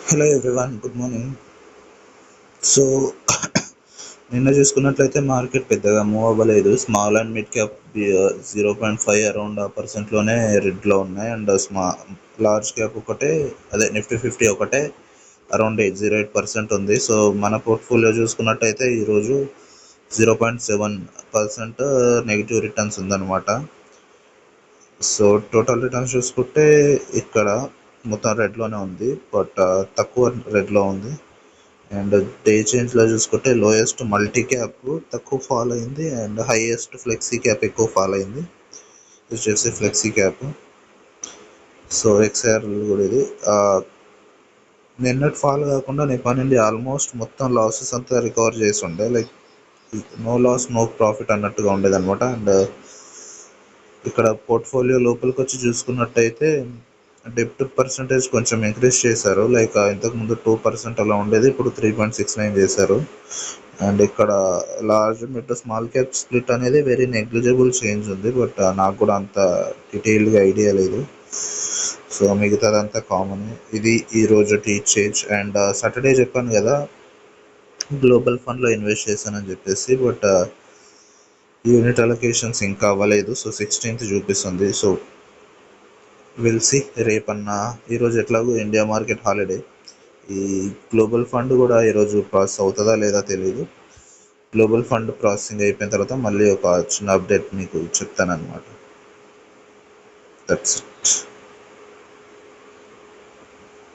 Hello everyone, good morning. So నిన్న చూసుకున్నట్లయితే market పెద్దగా మూవ్ అవ్వలేదు. Small and mid cap 0.5 around ఆ పర్సెంట్లోనే రెడ్లో ఉన్నాయి. అండ్ లార్జ్ క్యాప్ ఒకటే, అదే నిఫ్టీ 50 ఒకటే అరౌండ్ 808% ఉంది. సో మన పోర్ట్ఫోలియో చూసుకున్నట్టయితే ఈరోజు 0.7% నెగిటివ్ రిటర్న్స్ ఉందన్నమాట. సో టోటల్ రిటర్న్స్ చూసుకుంటే ఇక్కడ మొత్తం రెడ్లోనే ఉంది, బట్ తక్కువ రెడ్లో ఉంది. అండ్ డే చేంజ్లో చూసుకుంటే లోయెస్ట్ మల్టీ క్యాప్ తక్కువ ఫాల్ అయింది, అండ్ హైయెస్ట్ ఫ్లెక్సీ క్యాప్ ఎక్కువ ఫాల్ అయింది. ఇది వచ్చేసి ఫ్లెక్సీ క్యాప్. సో ఎక్స్ఆర్ కూడా ఇది నిన్నటి ఫాల్ కాకుండా నిప్పటి నుండి ఆల్మోస్ట్ మొత్తం లాసెస్ అంతా రికవర్ చేసి ఉండే, like no loss no profit అన్నట్టుగా ఉండేది అనమాట. అండ్ ఇక్కడ పోర్ట్ఫోలియో లోపలికి వచ్చి చూసుకున్నట్టయితే డెప్ట్ పర్సంటేజ్ కొంచెం ఇంక్రీజ్ చేశారు. లైక్ ఇంతకుముందు 2% అలా ఉండేది, ఇప్పుడు 3.69 చేశారు. అండ్ ఇక్కడ large mid small cap split అనేది వెరీ నెగ్లిజిబుల్ చేంజ్ ఉంది, బట్ నాకు కూడా అంత డీటెయిల్డ్గా ఐడియా లేదు. సో మిగతాదంతా కామన్. ఇది ఈరోజు చేంజ్. అండ్ సాటర్డే చెప్పాను కదా గ్లోబల్ ఫండ్లో ఇన్వెస్ట్ చేశానని చెప్పేసి, బట్ యూనిట్ అలొకేషన్స్ ఇంకా అవ్వలేదు. సో 16th చూపిస్తుంది. సో విల్సి రేపన్నా. ఈరోజు ఎట్లాగో ఇండియా మార్కెట్ హాలిడే. ఈ గ్లోబల్ ఫండ్ కూడా ఈరోజు ప్రాసెస్ అవుతుందా లేదా తెలియదు. గ్లోబల్ ఫండ్ ప్రాసెసింగ్ అయిపోయిన తర్వాత మళ్ళీ ఒక చిన్న అప్డేట్ మీకు చెప్తాను అనమాట. That's it.